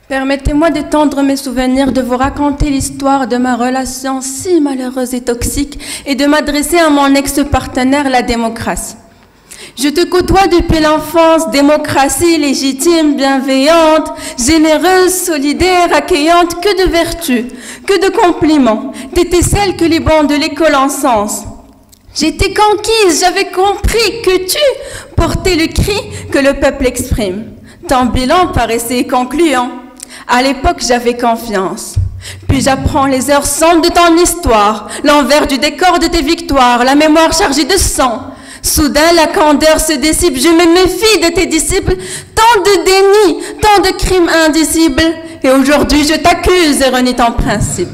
Permettez-moi d'étendre mes souvenirs, de vous raconter l'histoire de ma relation si malheureuse et toxique et de m'adresser à mon ex-partenaire, la démocratie. Je te côtoie depuis l'enfance, démocratie légitime, bienveillante, généreuse, solidaire, accueillante, que de vertus, que de compliments. T'étais celle que les bancs de l'école encensent. J'étais conquise, j'avais compris que tu portais le cri que le peuple exprime. Ton bilan paraissait concluant. À l'époque, j'avais confiance. Puis j'apprends les heures sombres de ton histoire, l'envers du décor de tes victoires, la mémoire chargée de sang. Soudain, la candeur se dissipe, je me méfie de tes disciples. Tant de déni, tant de crimes indicibles. Et aujourd'hui, je t'accuse et renie ton principe.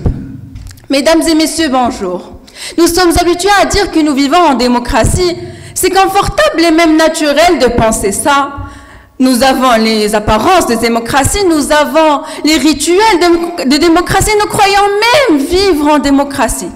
Mesdames et messieurs, bonjour. Nous sommes habitués à dire que nous vivons en démocratie. C'est confortable et même naturel de penser ça. Nous avons les apparences de démocratie, nous avons les rituels de démocratie, nous croyons même vivre en démocratie.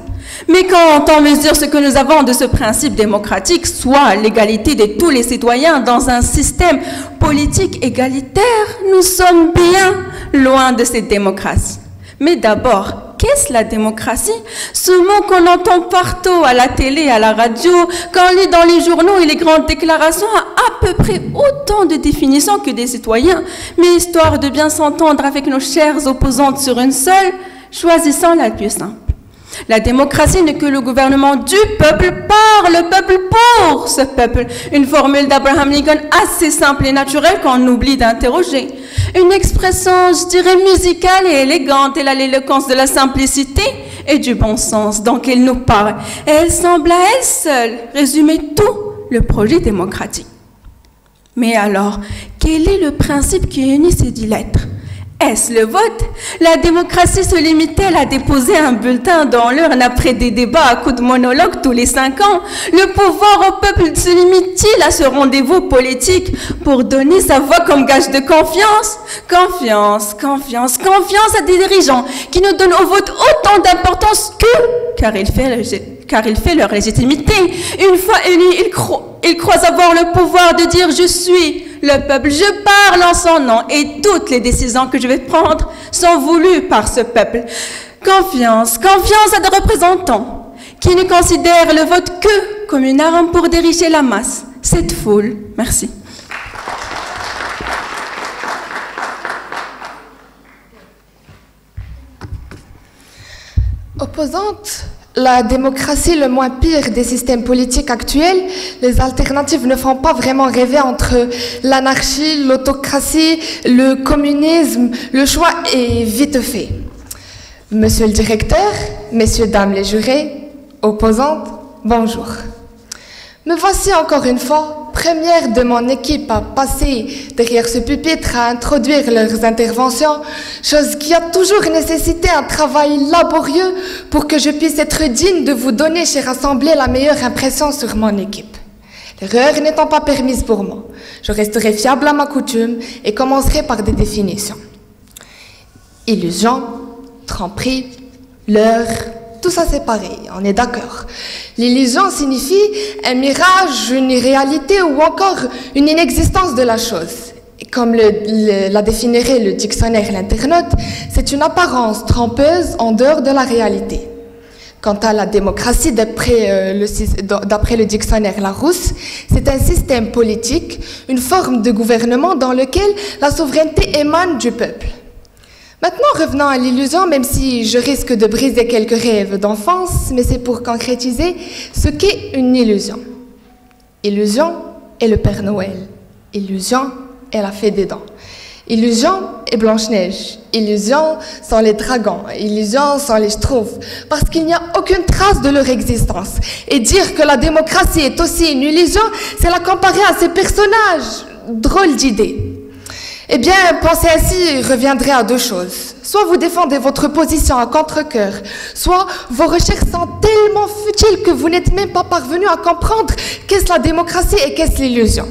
Mais quand on mesure ce que nous avons de ce principe démocratique, soit l'égalité de tous les citoyens dans un système politique égalitaire, nous sommes bien loin de cette démocratie. Mais d'abord, qu'est-ce la démocratie? Ce mot qu'on entend partout, à la télé, à la radio, qu'on lit dans les journaux et les grandes déclarations, a à peu près autant de définitions que des citoyens. Mais histoire de bien s'entendre avec nos chères opposantes sur une seule, choisissons la plus simple. La démocratie n'est que le gouvernement du peuple par le peuple pour ce peuple. Une formule d'Abraham Lincoln assez simple et naturelle qu'on oublie d'interroger. Une expression, je dirais, musicale et élégante. Elle a l'éloquence de la simplicité et du bon sens. Donc elle nous parle. Et elle semble à elle seule résumer tout le projet démocratique. Mais alors, quel est le principe qui unit ces 10 lettres? Est-ce le vote? La démocratie se limitait-elle à déposer un bulletin dans l'urne après des débats à coups de monologue tous les 5 ans? Le pouvoir au peuple se limite-t-il à ce rendez-vous politique pour donner sa voix comme gage de confiance? Confiance à des dirigeants qui nous donnent au vote autant d'importance car il fait leur légitimité. Une fois élus, ils croient avoir le pouvoir de dire « je suis ». Le peuple, je parle en son nom et toutes les décisions que je vais prendre sont voulues par ce peuple. Confiance à des représentants qui ne considèrent le vote que comme une arme pour diriger la masse. Cette foule, merci. Opposante, la démocratie le moins pire des systèmes politiques actuels, les alternatives ne font pas vraiment rêver entre l'anarchie, l'autocratie, le communisme. Le choix est vite fait. Monsieur le directeur, messieurs, dames les jurés, opposantes, bonjour. Me voici encore une fois, première de mon équipe à passer derrière ce pupitre à introduire leurs interventions, chose qui a toujours nécessité un travail laborieux pour que je puisse être digne de vous donner, chère assemblée, la meilleure impression sur mon équipe. L'erreur n'étant pas permise pour moi, je resterai fiable à ma coutume et commencerai par des définitions. Illusion, tromperie, leurre, tout ça c'est pareil, on est d'accord. L'illusion signifie un mirage, une irréalité ou encore une inexistence de la chose. Et comme la définirait le dictionnaire L'Internaute, c'est une apparence trompeuse en dehors de la réalité. Quant à la démocratie, d'après le dictionnaire Larousse, c'est un système politique, une forme de gouvernement dans lequel la souveraineté émane du peuple. Maintenant, revenons à l'illusion, même si je risque de briser quelques rêves d'enfance, mais c'est pour concrétiser ce qu'est une illusion. Illusion est le Père Noël. Illusion est la fée des dents. Illusion est Blanche-Neige. Illusion sont les dragons. Illusion sont les schtroumpfs. Parce qu'il n'y a aucune trace de leur existence. Et dire que la démocratie est aussi une illusion, c'est la comparer à ces personnages. Drôle d'idée. Eh bien, penser ainsi reviendrait à deux choses. Soit vous défendez votre position à contre-cœur, soit vos recherches sont tellement futiles que vous n'êtes même pas parvenu à comprendre qu'est-ce la démocratie et qu'est-ce l'illusion.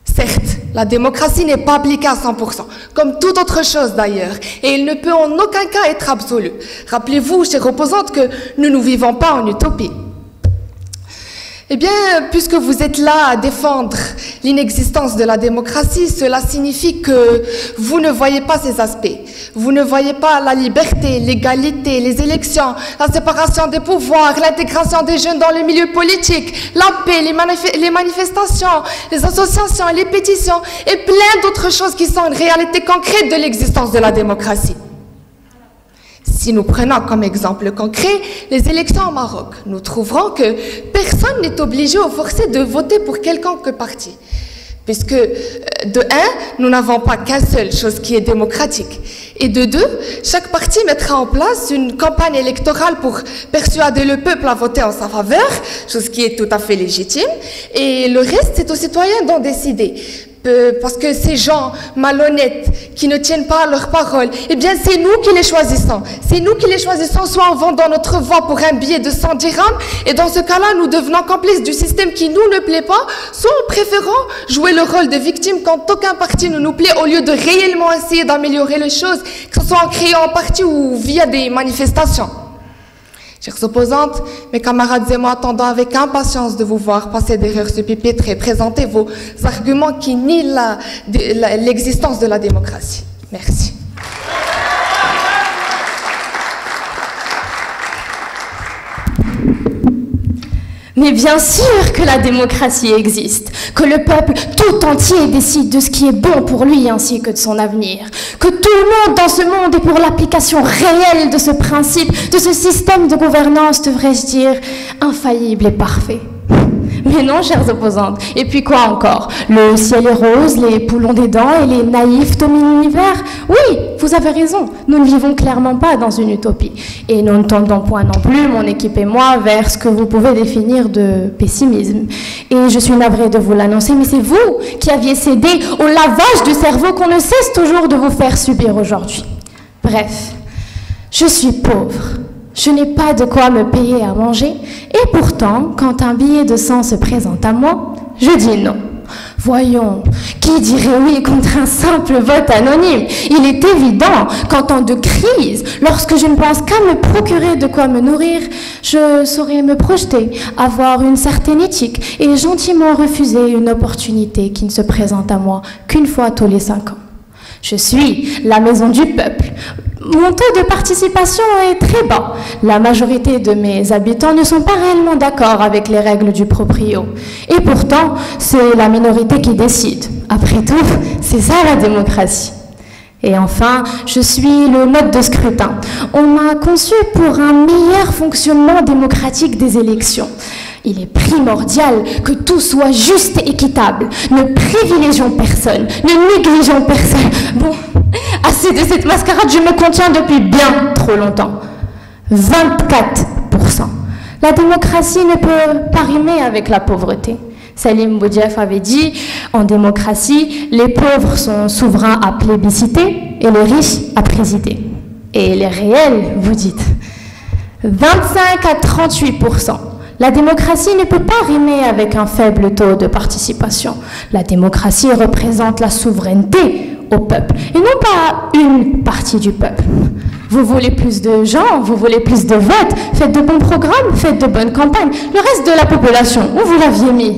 Certes, la démocratie n'est pas appliquée à 100%, comme toute autre chose d'ailleurs, et il ne peut en aucun cas être absolu. Rappelez-vous, chères opposantes, que nous ne vivons pas en utopie. Eh bien, puisque vous êtes là à défendre l'inexistence de la démocratie, cela signifie que vous ne voyez pas ces aspects. Vous ne voyez pas la liberté, l'égalité, les élections, la séparation des pouvoirs, l'intégration des jeunes dans le milieu politique, la paix, les manifestations, les associations, les pétitions et plein d'autres choses qui sont une réalité concrète de l'existence de la démocratie. Si nous prenons comme exemple concret les élections au Maroc, nous trouverons que personne n'est obligé ou forcé de voter pour quelconque parti. Puisque, de un, nous n'avons pas qu'une seule chose qui est démocratique. Et de deux, chaque parti mettra en place une campagne électorale pour persuader le peuple à voter en sa faveur, chose qui est tout à fait légitime. Et le reste, c'est aux citoyens d'en décider. Parce que ces gens malhonnêtes qui ne tiennent pas à leur parole, eh bien c'est nous qui les choisissons. C'est nous qui les choisissons, soit en vendant notre voix pour un billet de 100 dirhams, et dans ce cas-là, nous devenons complices du système qui nous ne plaît pas, soit en préférant jouer le rôle de victime quand aucun parti ne nous plaît, au lieu de réellement essayer d'améliorer les choses, que ce soit en créant un parti ou via des manifestations. Chères opposantes, mes camarades et moi attendons avec impatience de vous voir passer derrière ce pupitre et présenter vos arguments qui nient l'existence de la démocratie. Merci. Mais bien sûr que la démocratie existe, que le peuple tout entier décide de ce qui est bon pour lui ainsi que de son avenir, que tout le monde dans ce monde est pour l'application réelle de ce principe, de ce système de gouvernance, devrais-je dire, infaillible et parfait. Mais non, chères opposantes. Et puis quoi encore? Le ciel est rose, les poules ont des dents et les naïfs dominent l'univers? Oui, vous avez raison. Nous ne vivons clairement pas dans une utopie. Et nous ne tendons point non plus, mon équipe et moi, vers ce que vous pouvez définir de pessimisme. Et je suis navrée de vous l'annoncer, mais c'est vous qui aviez cédé au lavage du cerveau qu'on ne cesse toujours de vous faire subir aujourd'hui. Bref, je suis pauvre. Je n'ai pas de quoi me payer à manger, et pourtant, quand un billet de 100 se présente à moi, je dis non. Voyons, qui dirait oui contre un simple vote anonyme? Il est évident qu'en temps de crise, lorsque je ne pense qu'à me procurer de quoi me nourrir, je saurais me projeter, avoir une certaine éthique et gentiment refuser une opportunité qui ne se présente à moi qu'une fois tous les 5 ans. Je suis la maison du peuple. Mon taux de participation est très bas. La majorité de mes habitants ne sont pas réellement d'accord avec les règles du proprio. Et pourtant, c'est la minorité qui décide. Après tout, c'est ça la démocratie. Et enfin, je suis le mode de scrutin. On m'a conçu pour un meilleur fonctionnement démocratique des élections. Il est primordial que tout soit juste et équitable. Ne privilégions personne, ne négligeons personne. Bon, assez de cette mascarade, je me contiens depuis bien trop longtemps. 24%. La démocratie ne peut pas rimer avec la pauvreté. Salim Boudiaf avait dit, en démocratie, les pauvres sont souverains à plébisciter et les riches à présider. Et les réels, vous dites. 25 à 38%. La démocratie ne peut pas rimer avec un faible taux de participation. La démocratie représente la souveraineté au peuple, et non pas une partie du peuple. Vous voulez plus de gens, vous voulez plus de votes, faites de bons programmes, faites de bonnes campagnes. Le reste de la population, où vous l'aviez mis?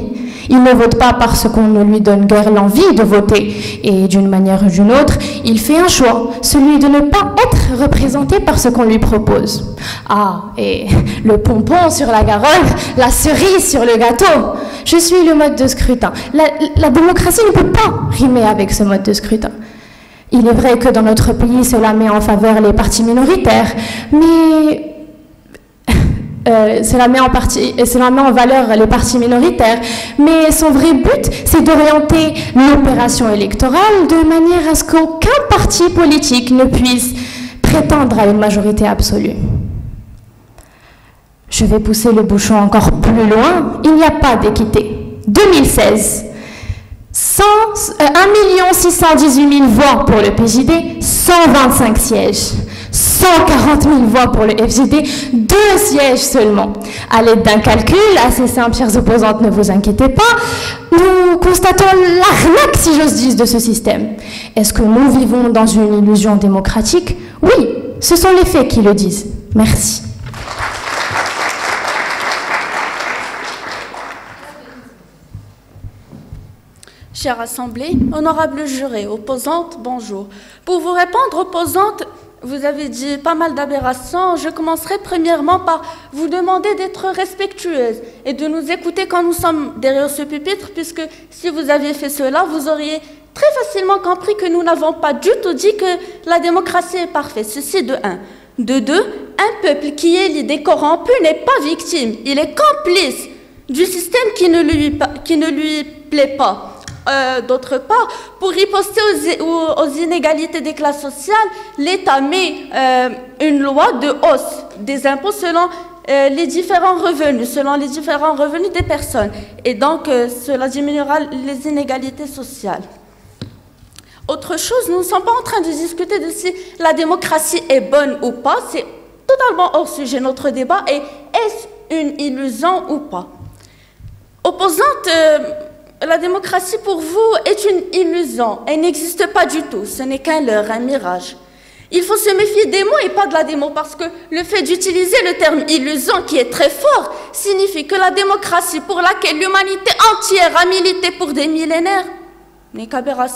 Il ne vote pas parce qu'on ne lui donne guère l'envie de voter. Et d'une manière ou d'une autre, il fait un choix, celui de ne pas être représenté par ce qu'on lui propose. Ah, et le pompon sur la Garonne, la cerise sur le gâteau. Je suis le mode de scrutin. La démocratie ne peut pas rimer avec ce mode de scrutin. Il est vrai que dans notre pays, cela met en faveur les partis minoritaires, mais... cela met en valeur les partis minoritaires, mais son vrai but, c'est d'orienter l'opération électorale de manière à ce qu'aucun parti politique ne puisse prétendre à une majorité absolue. Je vais pousser le bouchon encore plus loin, il n'y a pas d'équité. 2016, 1 618 000 voix pour le PJD, 125 sièges. 140 000 voix pour le FJD, 2 sièges seulement. À l'aide d'un calcul assez simple, chères opposantes, ne vous inquiétez pas, nous constatons l'arnaque, si j'ose dire, de ce système. Est-ce que nous vivons dans une illusion démocratique? Oui, ce sont les faits qui le disent. Merci. Chère Assemblée, honorable juré, opposante, bonjour. Pour vous répondre, opposante, vous avez dit pas mal d'aberrations. Je commencerai premièrement par vous demander d'être respectueuse et de nous écouter quand nous sommes derrière ce pupitre, puisque si vous aviez fait cela, vous auriez très facilement compris que nous n'avons pas du tout dit que la démocratie est parfaite. Ceci de un. De deux, un peuple qui est l'idée corrompue n'est pas victime, il est complice du système qui ne lui plaît pas. D'autre part, pour riposter aux inégalités des classes sociales, l'État met une loi de hausse des impôts selon les différents revenus des personnes. Et donc, cela diminuera les inégalités sociales. Autre chose, nous ne sommes pas en train de discuter de si la démocratie est bonne ou pas. C'est totalement hors sujet notre débat. Et est-ce une illusion ou pas? Opposante, la démocratie pour vous est une illusion. Elle n'existe pas du tout. Ce n'est qu'un leurre, un mirage. Il faut se méfier des mots et pas de la démo, parce que le fait d'utiliser le terme illusion, qui est très fort, signifie que la démocratie pour laquelle l'humanité entière a milité pour des millénaires n'est qu'aberrant.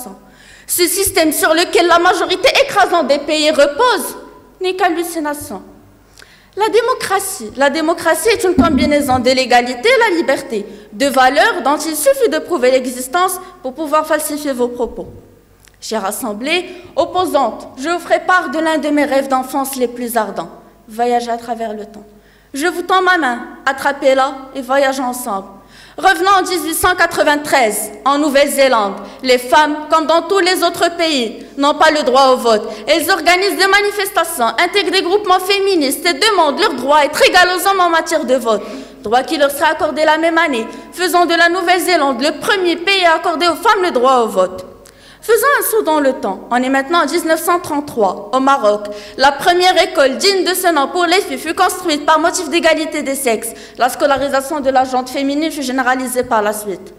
Ce système sur lequel la majorité écrasante des pays repose n'est qu'hallucination. La démocratie est une combinaison de l'égalité et la liberté, de valeurs dont il suffit de prouver l'existence pour pouvoir falsifier vos propos. Chère Assemblée, opposante, je vous ferai part de l'un de mes rêves d'enfance les plus ardents, voyager à travers le temps. Je vous tends ma main, attrapez-la et voyageons ensemble. Revenons en 1893, en Nouvelle-Zélande. Les femmes, comme dans tous les autres pays, n'ont pas le droit au vote. Elles organisent des manifestations, intègrent des groupements féministes et demandent leur droit à être égales aux hommes en matière de vote. Droit qui leur sera accordé la même année, faisant de la Nouvelle-Zélande le premier pays à accorder aux femmes le droit au vote. Faisons un saut dans le temps. On est maintenant en 1933, au Maroc. La première école digne de ce nom pour les filles fut construite par motif d'égalité des sexes. La scolarisation de la gente féminine fut généralisée par la suite.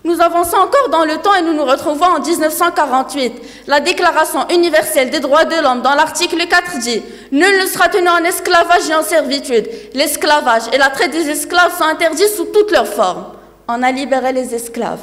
Nous avançons encore dans le temps et nous nous retrouvons en 1948. La Déclaration universelle des droits de l'homme, dans l'article 4 dit « Nul ne sera tenu en esclavage et en servitude. L'esclavage et la traite des esclaves sont interdits sous toutes leurs formes. » On a libéré les esclaves.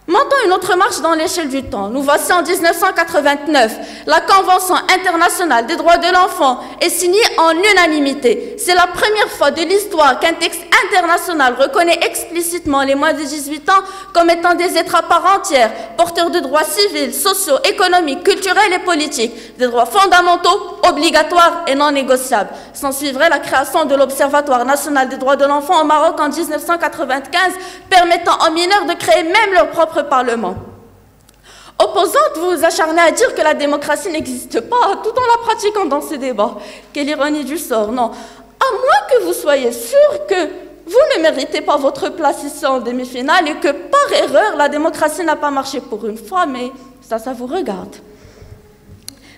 Montons une autre marche dans l'échelle du temps. Nous voici en 1989. La Convention internationale des droits de l'enfant est signée en unanimité. C'est la première fois de l'histoire qu'un texte international reconnaît explicitement les moins de 18 ans comme étant des êtres à part entière, porteurs de droits civils, sociaux, économiques, culturels et politiques, des droits fondamentaux, obligatoires et non négociables. S'en suivrait la création de l'Observatoire national des droits de l'enfant au Maroc en 1995, permettant aux mineurs de créer même leur propre Parlement. Opposante, vous vous acharnez à dire que la démocratie n'existe pas, tout en la pratiquant dans ce débat. Quelle ironie du sort, non. À moins que vous soyez sûr que vous ne méritez pas votre place ici en demi-finale et que par erreur, la démocratie n'a pas marché pour une fois, mais ça vous regarde.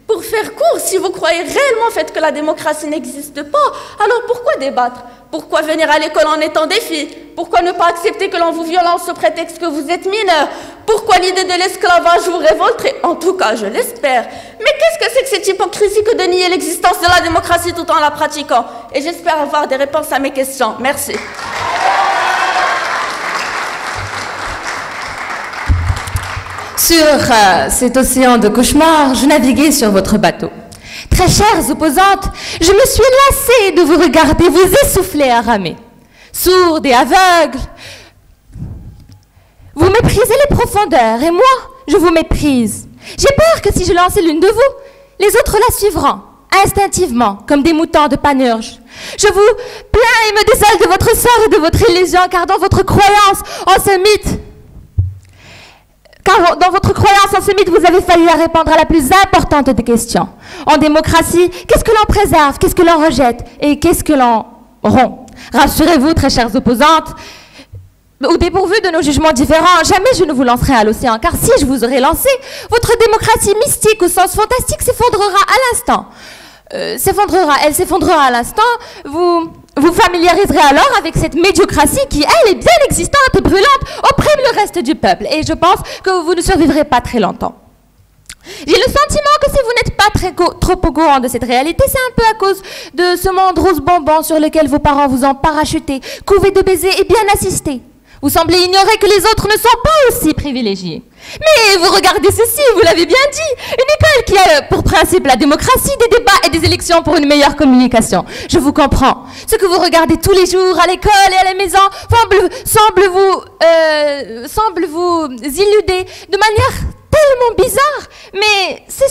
Pour faire court, si vous croyez réellement en fait que la démocratie n'existe pas, alors pourquoi débattre? Pourquoi venir à l'école en étant des filles? Pourquoi ne pas accepter que l'on vous violente sous prétexte que vous êtes mineur? Pourquoi l'idée de l'esclavage vous révolterait? En tout cas, je l'espère. Mais qu'est-ce que c'est que cette hypocrisie que de nier l'existence de la démocratie tout en la pratiquant? Et j'espère avoir des réponses à mes questions. Merci. Sur cet océan de cauchemars, je naviguais sur votre bateau. Très chères opposantes, je me suis lassée de vous regarder vous essouffler à ramer. Sourde et aveugle, vous méprisez les profondeurs et moi, je vous méprise. J'ai peur que si je lançais l'une de vous, les autres la suivront, instinctivement, comme des moutons de panurge. Je vous plains et me désole de votre sort et de votre illusion, car dans votre croyance en ce mythe, vous avez failli répondre à la plus importante des questions. En démocratie, qu'est-ce que l'on préserve, qu'est-ce que l'on rejette et qu'est-ce que l'on rompt? Rassurez-vous, très chères opposantes, ou dépourvues de nos jugements différents, jamais je ne vous lancerai à l'océan, car si je vous aurais lancé, votre démocratie mystique au sens fantastique s'effondrera à l'instant. Elle s'effondrera à l'instant, vous familiariserez alors avec cette médiocratie qui, elle, est bien existante et brûlante, opprime le reste du peuple. Et je pense que vous ne survivrez pas très longtemps. J'ai le sentiment que si vous n'êtes pas trop au courant de cette réalité, c'est un peu à cause de ce monde rose bonbon sur lequel vos parents vous ont parachuté, couvé de baisers et bien assisté. Vous semblez ignorer que les autres ne sont pas aussi privilégiés. Mais vous regardez ceci, vous l'avez bien dit, une école qui a pour principe la démocratie, des débats et des élections pour une meilleure communication. Je vous comprends. Ce que vous regardez tous les jours à l'école et à la maison semble vous illuder de manière tellement bizarre. Mais c'est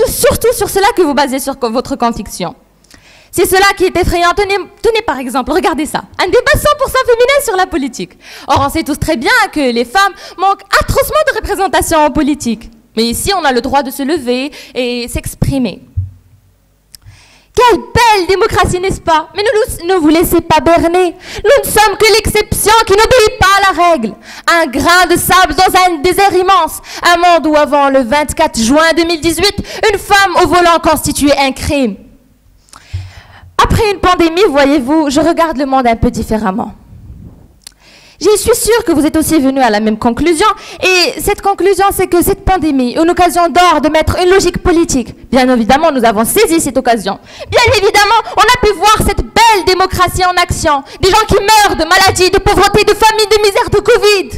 surtout sur cela que vous basez sur votre conviction. C'est cela qui est effrayant. Tenez par exemple, regardez ça. Un débat 100% féminin sur la politique. Or, on sait tous très bien que les femmes manquent atrocement de représentation en politique. Mais ici, on a le droit de se lever et s'exprimer. Quelle belle démocratie, n'est-ce pas? Mais ne vous laissez pas berner. Nous ne sommes que l'exception qui n'obéit pas à la règle. Un grain de sable dans un désert immense. Un monde où, avant le 24 juin 2018, une femme au volant constituait un crime. Après une pandémie, voyez-vous, je regarde le monde un peu différemment. Je suis sûre que vous êtes aussi venus à la même conclusion, et cette conclusion, c'est que cette pandémie est une occasion d'or de mettre une logique politique. Bien évidemment, nous avons saisi cette occasion. Bien évidemment, on a pu voir cette belle démocratie en action. Des gens qui meurent de maladies, de pauvreté, de famine, de misère, de Covid.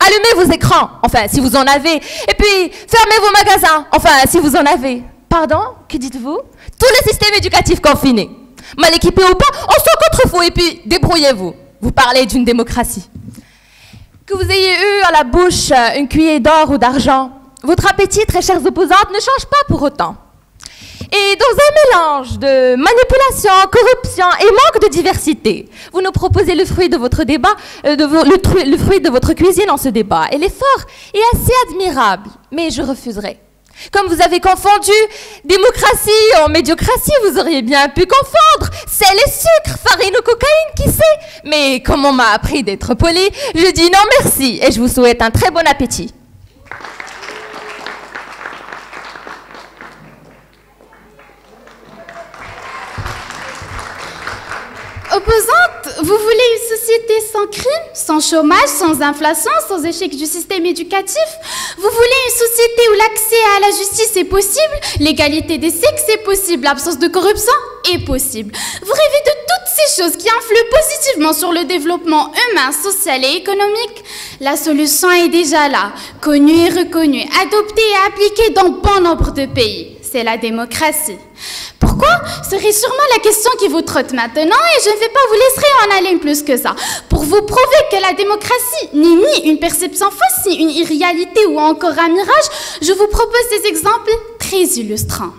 Allumez vos écrans, enfin, si vous en avez, et puis fermez vos magasins, enfin, si vous en avez. Pardon, que dites-vous? Tout le système éducatif confiné. Mal équipé ou pas, on s'en contre vous et puis débrouillez-vous. Vous parlez d'une démocratie. Que vous ayez eu à la bouche une cuillère d'or ou d'argent, votre appétit, très chères opposantes, ne change pas pour autant. Et dans un mélange de manipulation, corruption et manque de diversité, vous nous proposez le fruit de votre débat, le fruit de votre cuisine en ce débat. Et l'effort est assez admirable, mais je refuserai. Comme vous avez confondu démocratie en médiocratie, vous auriez bien pu confondre sel et sucre, farine ou cocaïne, qui sait? Mais comme on m'a appris d'être poli, je dis non merci et je vous souhaite un très bon appétit. Opposante, vous voulez une société sans crime, sans chômage, sans inflation, sans échec du système éducatif? Vous voulez une société où l'accès à la justice est possible, l'égalité des sexes est possible, l'absence de corruption est possible. Vous rêvez de toutes ces choses qui influent positivement sur le développement humain, social et économique? La solution est déjà là, connue et reconnue, adoptée et appliquée dans bon nombre de pays. C'est la démocratie. Pourquoi serait sûrement la question qui vous trotte maintenant et je ne vais pas vous laisser en aller plus que ça. Pour vous prouver que la démocratie n'est ni une perception fausse, ni une irréalité ou encore un mirage, je vous propose des exemples très illustrants.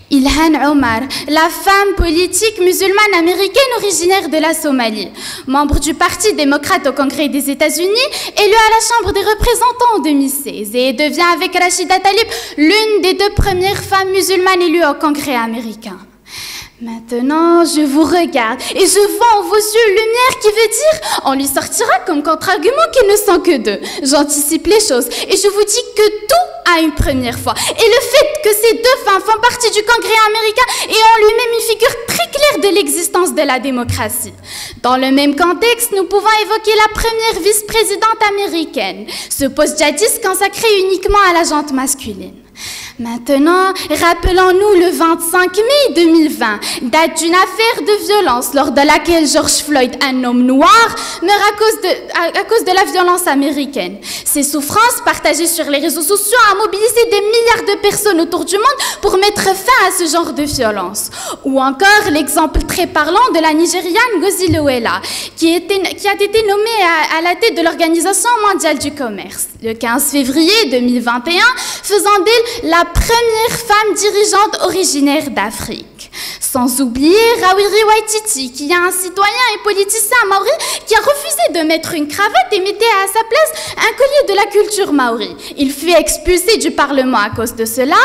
Ilhan Omar, la femme politique musulmane américaine originaire de la Somalie, membre du Parti démocrate au Congrès des États-Unis, élue à la Chambre des représentants en 2016 et devient avec Rachida Tlaib l'une des 2 premières femmes musulmanes élues au Congrès américain. Maintenant, je vous regarde et je vois en vos yeux lumière qui veut dire on lui sortira comme contre-argument qu'ils ne sont que 2. J'anticipe les choses et je vous dis que tout a une première fois. Et le fait que ces 2 femmes font partie du Congrès américain est en lui-même une figure très claire de l'existence de la démocratie. Dans le même contexte, nous pouvons évoquer la première vice-présidente américaine, ce poste jadis consacré uniquement à la gente masculine. Maintenant, rappelons-nous le 25 mai 2020, date d'une affaire de violence lors de laquelle George Floyd, un homme noir, meurt à cause de la violence américaine. Ces souffrances partagées sur les réseaux sociaux ont mobilisé des milliards de personnes autour du monde pour mettre fin à ce genre de violence. Ou encore l'exemple très parlant de la Nigériane Ngozi Lowella, qui a été nommée à la tête de l'Organisation mondiale du commerce le 15 février 2021, faisant d'elle la première femme dirigeante originaire d'Afrique. Sans oublier Rawiri Waititi, qui est un citoyen et politicien maori qui a refusé de mettre une cravate et mettait à sa place un collier de la culture maori. Il fut expulsé du Parlement à cause de cela,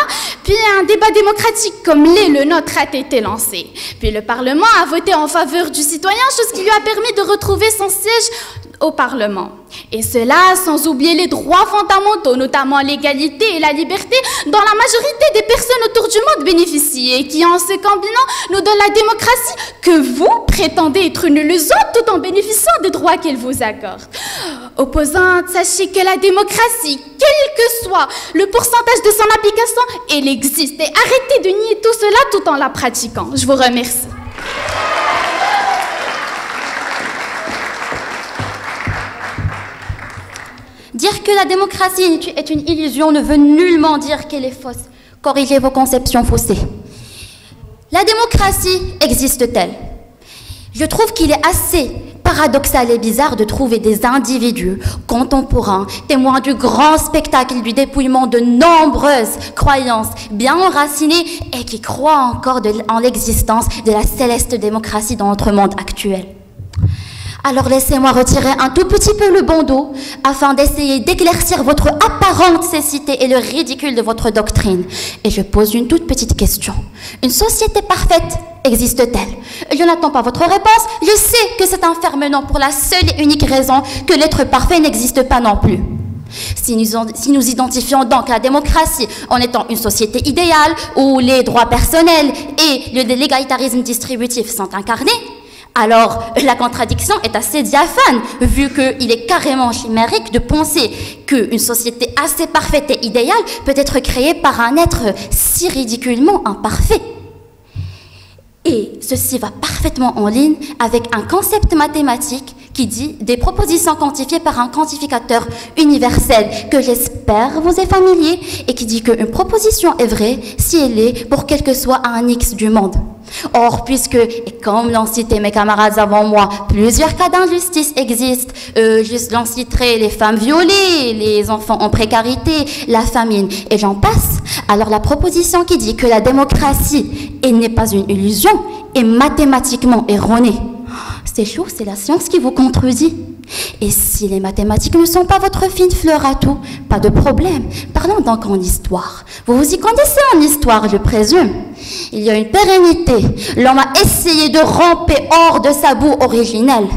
puis un débat démocratique comme l'est le nôtre a été lancé. Puis le Parlement a voté en faveur du citoyen, chose qui lui a permis de retrouver son siège au Parlement. Et cela sans oublier les droits fondamentaux, notamment l'égalité et la liberté, dont la majorité des personnes autour du monde bénéficient et qui, en se combinant, nous donnent la démocratie que vous prétendez être une illusion tout en bénéficiant des droits qu'elle vous accorde. Opposante, sachez que la démocratie, quel que soit le pourcentage de son application, elle existe. Et arrêtez de nier tout cela tout en la pratiquant. Je vous remercie. Dire que la démocratie est une illusion ne veut nullement dire qu'elle est fausse. Corrigez vos conceptions faussées. La démocratie existe-t-elle? Je trouve qu'il est assez paradoxal et bizarre de trouver des individus contemporains, témoins du grand spectacle du dépouillement de nombreuses croyances bien enracinées et qui croient encore en l'existence de la céleste démocratie dans notre monde actuel. Alors laissez-moi retirer un tout petit peu le bandeau afin d'essayer d'éclaircir votre apparente cécité et le ridicule de votre doctrine. Et je pose une toute petite question. Une société parfaite existe-t-elle? Je n'attends pas votre réponse. Je sais que c'est un ferment pour la seule et unique raison que l'être parfait n'existe pas non plus. Si nous identifions donc la démocratie en étant une société idéale où les droits personnels et l'égalitarisme distributif sont incarnés, alors la contradiction est assez diaphane, vu qu'il est carrément chimérique de penser qu'une société assez parfaite et idéale peut être créée par un être si ridiculement imparfait. Et ceci va parfaitement en ligne avec un concept mathématique qui dit des propositions quantifiées par un quantificateur universel que j'espère vous est familier et qui dit qu'une proposition est vraie si elle est pour quel que soit un X du monde. Or, puisque, et comme l'ont cité mes camarades avant moi, plusieurs cas d'injustice existent, j'en citerai les femmes violées, les enfants en précarité, la famine, et j'en passe. Alors la proposition qui dit que la démocratie n'est pas une illusion est mathématiquement erronée. C'est chaud, c'est la science qui vous contredit. Et si les mathématiques ne sont pas votre fine fleur à tout, pas de problème. Parlons donc en histoire. Vous vous y connaissez en histoire, je présume. Il y a une pérennité. L'homme a essayé de ramper hors de sa boue originelle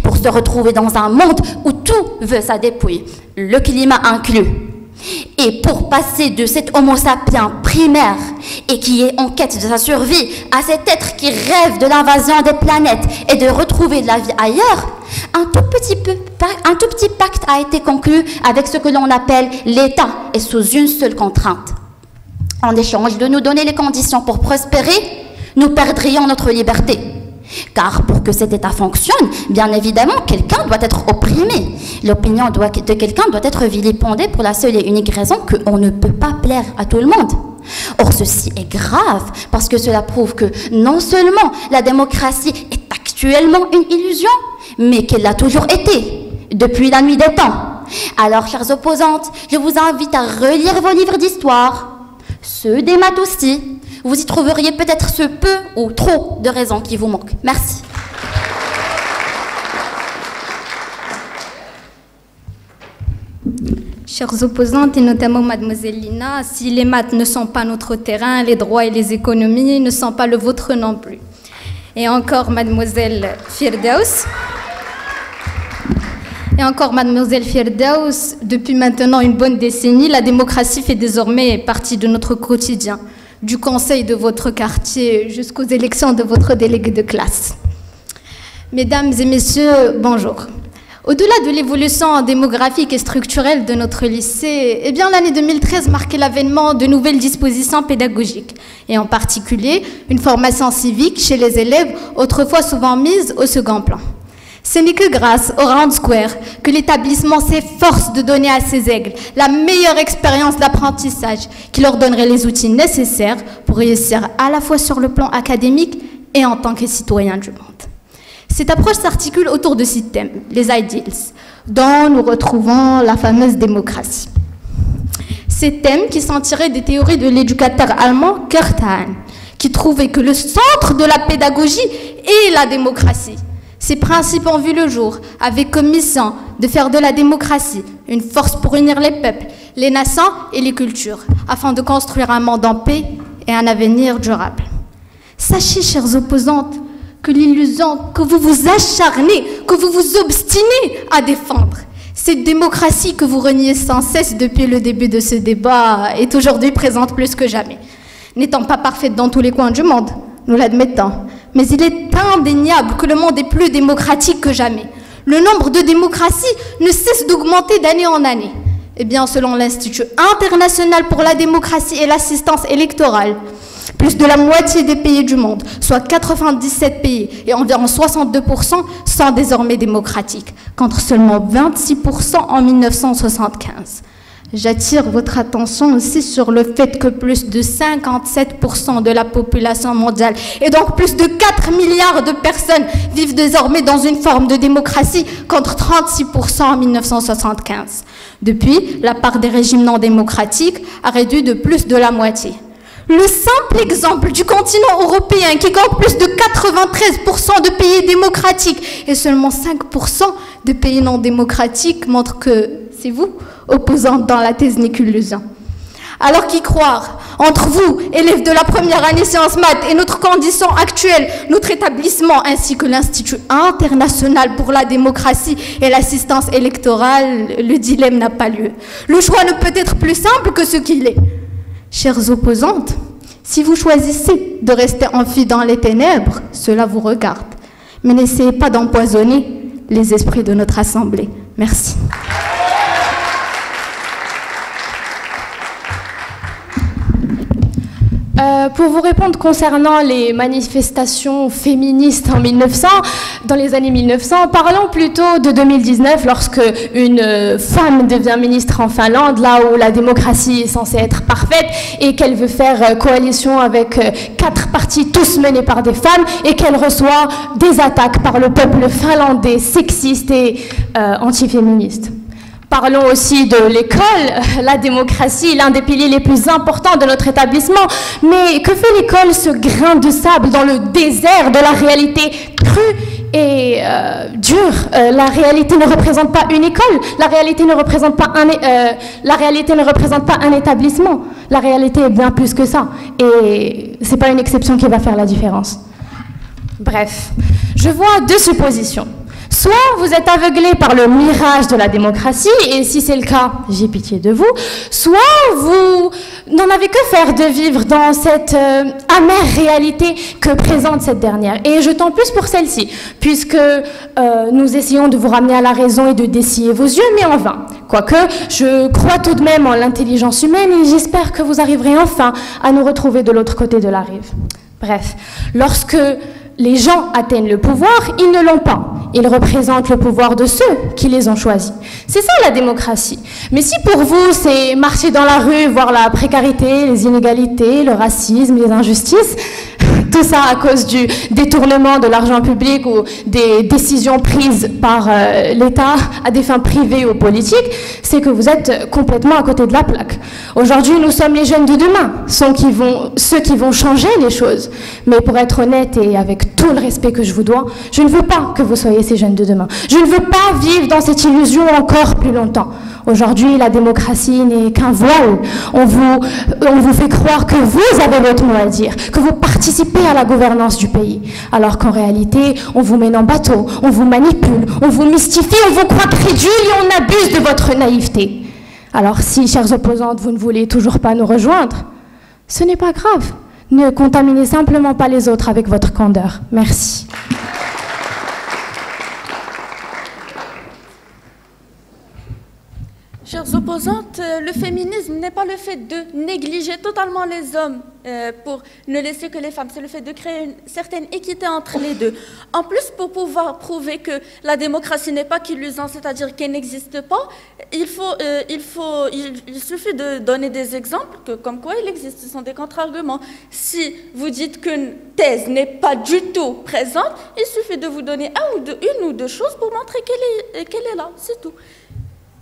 pour se retrouver dans un monde où tout veut sa dépouille, le climat inclus. Et pour passer de cet homo sapiens primaire et qui est en quête de sa survie à cet être qui rêve de l'invasion des planètes et de retrouver de la vie ailleurs, un tout petit pacte a été conclu avec ce que l'on appelle l'État et sous une seule contrainte. En échange de nous donner les conditions pour prospérer, nous perdrions notre liberté. Car pour que cet État fonctionne, bien évidemment, quelqu'un doit être opprimé. L'opinion de quelqu'un doit être vilipendée pour la seule et unique raison qu'on ne peut pas plaire à tout le monde. Or, ceci est grave, parce que cela prouve que non seulement la démocratie est actuellement une illusion, mais qu'elle l'a toujours été, depuis la nuit des temps. Alors, chères opposantes, je vous invite à relire vos livres d'histoire, ceux des maths aussi. Vous y trouveriez peut-être ce peu ou trop de raisons qui vous manquent. Merci. Chères opposantes, et notamment Mademoiselle Lina, si les maths ne sont pas notre terrain, les droits et les économies ne sont pas le vôtre non plus. Et encore Mademoiselle Firdaus. Depuis maintenant une bonne décennie, la démocratie fait désormais partie de notre quotidien, du conseil de votre quartier jusqu'aux élections de votre délégué de classe. Mesdames et messieurs, bonjour. Au-delà de l'évolution démographique et structurelle de notre lycée, eh bien, l'année 2013 marquait l'avènement de nouvelles dispositions pédagogiques, et en particulier une formation civique chez les élèves, autrefois souvent mise au second plan. Ce n'est que grâce au Round Square que l'établissement s'efforce de donner à ses aigles la meilleure expérience d'apprentissage qui leur donnerait les outils nécessaires pour réussir à la fois sur le plan académique et en tant que citoyen du monde. Cette approche s'articule autour de 6 thèmes, les ideals, dont nous retrouvons la fameuse démocratie. Ces thèmes qui sont tirés des théories de l'éducateur allemand Kurt Hahn, qui trouvait que le centre de la pédagogie est la démocratie. Ces principes ont vu le jour, avec comme mission de faire de la démocratie une force pour unir les peuples, les nations et les cultures, afin de construire un monde en paix et un avenir durable. Sachez, chères opposantes, que l'illusion que vous vous acharnez, que vous vous obstinez à défendre, cette démocratie que vous reniez sans cesse depuis le début de ce débat est aujourd'hui présente plus que jamais. N'étant pas parfaite dans tous les coins du monde, nous l'admettons, mais il est indéniable que le monde est plus démocratique que jamais. Le nombre de démocraties ne cesse d'augmenter d'année en année. Eh bien, selon l'Institut international pour la démocratie et l'assistance électorale, Plus de la moitié des pays du monde, soit 97 pays et environ 62%, sont désormais démocratiques, contre seulement 26% en 1975. J'attire votre attention aussi sur le fait que plus de 57% de la population mondiale et donc plus de 4 milliards de personnes vivent désormais dans une forme de démocratie contre 36% en 1975. Depuis, la part des régimes non démocratiques a réduit de plus de la moitié. Le simple exemple du continent européen qui compte plus de 93% de pays démocratiques et seulement 5% de pays non démocratiques montre que c'est vous, opposante dans la thèse Nicullusion. Alors qu'y croire? Entre vous, élèves de la première année sciences maths, et notre condition actuelle, notre établissement ainsi que l'Institut international pour la démocratie et l'assistance électorale, le dilemme n'a pas lieu. Le choix ne peut être plus simple que ce qu'il est. Chères opposantes, si vous choisissez de rester enfuis dans les ténèbres, cela vous regarde. Mais n'essayez pas d'empoisonner les esprits de notre Assemblée. Merci. Pour vous répondre concernant les manifestations féministes dans les années 1900, parlons plutôt de 2019, lorsque une femme devient ministre en Finlande, là où la démocratie est censée être parfaite, et qu'elle veut faire coalition avec 4 partis, tous menés par des femmes, et qu'elle reçoit des attaques par le peuple finlandais, sexiste et antiféministe. Parlons aussi de l'école, la démocratie, l'un des piliers les plus importants de notre établissement. Mais que fait l'école, ce grain de sable dans le désert de la réalité crue et dure? La réalité ne représente pas une école, la réalité ne représente pas un établissement. La réalité est bien plus que ça. Et c'est pas une exception qui va faire la différence. Bref, je vois 2 suppositions. Soit vous êtes aveuglé par le mirage de la démocratie, et si c'est le cas, j'ai pitié de vous, soit vous n'en avez que faire de vivre dans cette amère réalité que présente cette dernière. Et je tends plus pour celle-ci, puisque nous essayons de vous ramener à la raison et de dessiller vos yeux, mais en vain. Quoique, je crois tout de même en l'intelligence humaine, et j'espère que vous arriverez enfin à nous retrouver de l'autre côté de la rive. Bref, lorsque les gens atteignent le pouvoir, ils ne l'ont pas. Ils représentent le pouvoir de ceux qui les ont choisis. C'est ça la démocratie. Mais si pour vous, c'est marcher dans la rue, voir la précarité, les inégalités, le racisme, les injustices, tout ça à cause du détournement de l'argent public ou des décisions prises par l'État à des fins privées ou politiques, c'est que vous êtes complètement à côté de la plaque. Aujourd'hui, nous sommes les jeunes de demain, ceux qui vont changer les choses. Mais pour être honnête et avec tout le respect que je vous dois, je ne veux pas que vous soyez ces jeunes de demain. Je ne veux pas vivre dans cette illusion encore plus longtemps. Aujourd'hui, la démocratie n'est qu'un voile. On vous fait croire que vous avez votre mot à dire, que vous participez à la gouvernance du pays, alors qu'en réalité, on vous mène en bateau, on vous manipule, on vous mystifie, on vous croit crédule et on abuse de votre naïveté. Alors si, chères opposantes, vous ne voulez toujours pas nous rejoindre, ce n'est pas grave. Ne contaminez simplement pas les autres avec votre candeur. Merci. Chères opposantes, le féminisme n'est pas le fait de négliger totalement les hommes pour ne laisser que les femmes. C'est le fait de créer une certaine équité entre les deux. En plus, pour pouvoir prouver que la démocratie n'est pas qu'illusion, c'est-à-dire qu'elle n'existe pas, il suffit de donner des exemples comme quoi il existe. Ce sont des contre-arguments. Si vous dites qu'une thèse n'est pas du tout présente, il suffit de vous donner une ou deux choses pour montrer qu'elle est là. C'est tout.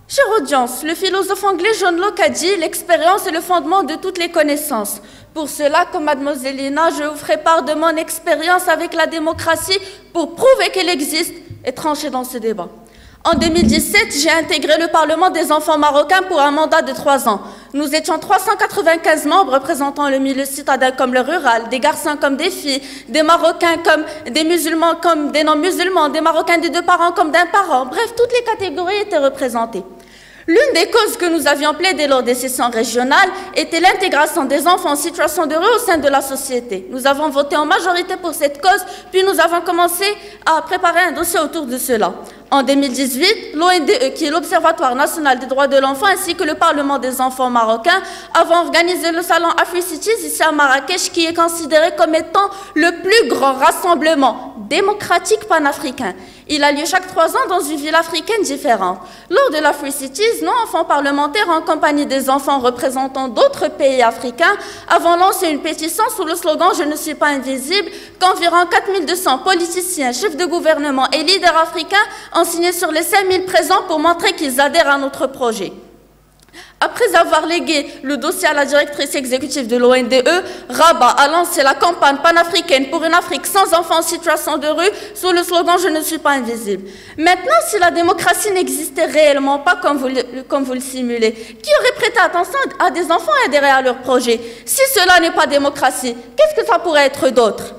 Chère audience, le philosophe anglais John Locke a dit « L'expérience est le fondement de toutes les connaissances ». Pour cela, comme mademoiselle Lina, je vous ferai part de mon expérience avec la démocratie pour prouver qu'elle existe et trancher dans ce débat. En 2017, j'ai intégré le Parlement des enfants marocains pour un mandat de 3 ans. Nous étions 395 membres représentant le milieu citadin comme le rural, des garçons comme des filles, des Marocains comme des musulmans comme des non-musulmans, des Marocains des 2 parents comme d'un parent. Bref, toutes les catégories étaient représentées. L'une des causes que nous avions plaidées lors des sessions régionales était l'intégration des enfants en situation de rue au sein de la société. Nous avons voté en majorité pour cette cause, puis nous avons commencé à préparer un dossier autour de cela. En 2018, l'ONDE, qui est l'Observatoire national des droits de l'enfant, ainsi que le Parlement des enfants marocains, avons organisé le salon AfriCities ici à Marrakech, qui est considéré comme étant le plus grand rassemblement démocratique panafricain. Il a lieu chaque 3 ans dans une ville africaine différente. Lors de l'AfriCities, nos enfants parlementaires, en compagnie des enfants représentant d'autres pays africains, avons lancé une pétition sous le slogan « Je ne suis pas invisible » qu'environ 4200 politiciens, chefs de gouvernement et leaders africains ont signé sur les 5000 présents pour montrer qu'ils adhèrent à notre projet. Après avoir légué le dossier à la directrice exécutive de l'ONDE, Rabat a lancé la campagne panafricaine pour une Afrique sans enfants en situation de rue sous le slogan « Je ne suis pas invisible ». Maintenant, si la démocratie n'existait réellement pas comme vous le simulez, qui aurait prêté attention à des enfants et adhéré à leur projet? Si cela n'est pas démocratie, qu'est-ce que ça pourrait être d'autre?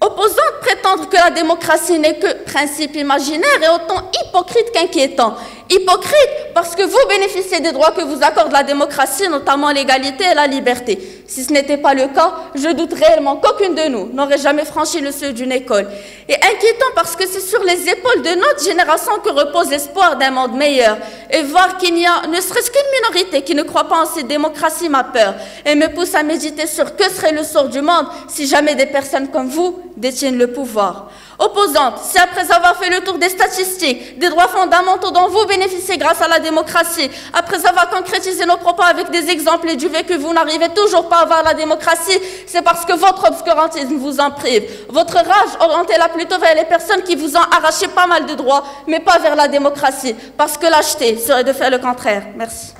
Opposants prétendre que la démocratie n'est que principe imaginaire est autant hypocrite qu'inquiétant. Hypocrite parce que vous bénéficiez des droits que vous accorde la démocratie, notamment l'égalité et la liberté. Si ce n'était pas le cas, je doute réellement qu'aucune de nous n'aurait jamais franchi le seuil d'une école. Et inquiétant parce que c'est sur les épaules de notre génération que repose l'espoir d'un monde meilleur. Et voir qu'il n'y a ne serait-ce qu'une minorité qui ne croit pas en cette démocratie m'a peur et me pousse à méditer sur que serait le sort du monde si jamais des personnes comme vous détiennent le pouvoir. Opposantes, si après avoir fait le tour des statistiques, des droits fondamentaux dont vous bénéficiez grâce à la démocratie, après avoir concrétisé nos propos avec des exemples et du fait que vous n'arrivez toujours pas à avoir la démocratie, c'est parce que votre obscurantisme vous en prive. Votre rage, orientez-la plutôt vers les personnes qui vous ont arraché pas mal de droits, mais pas vers la démocratie, parce que lâcheté serait de faire le contraire. Merci.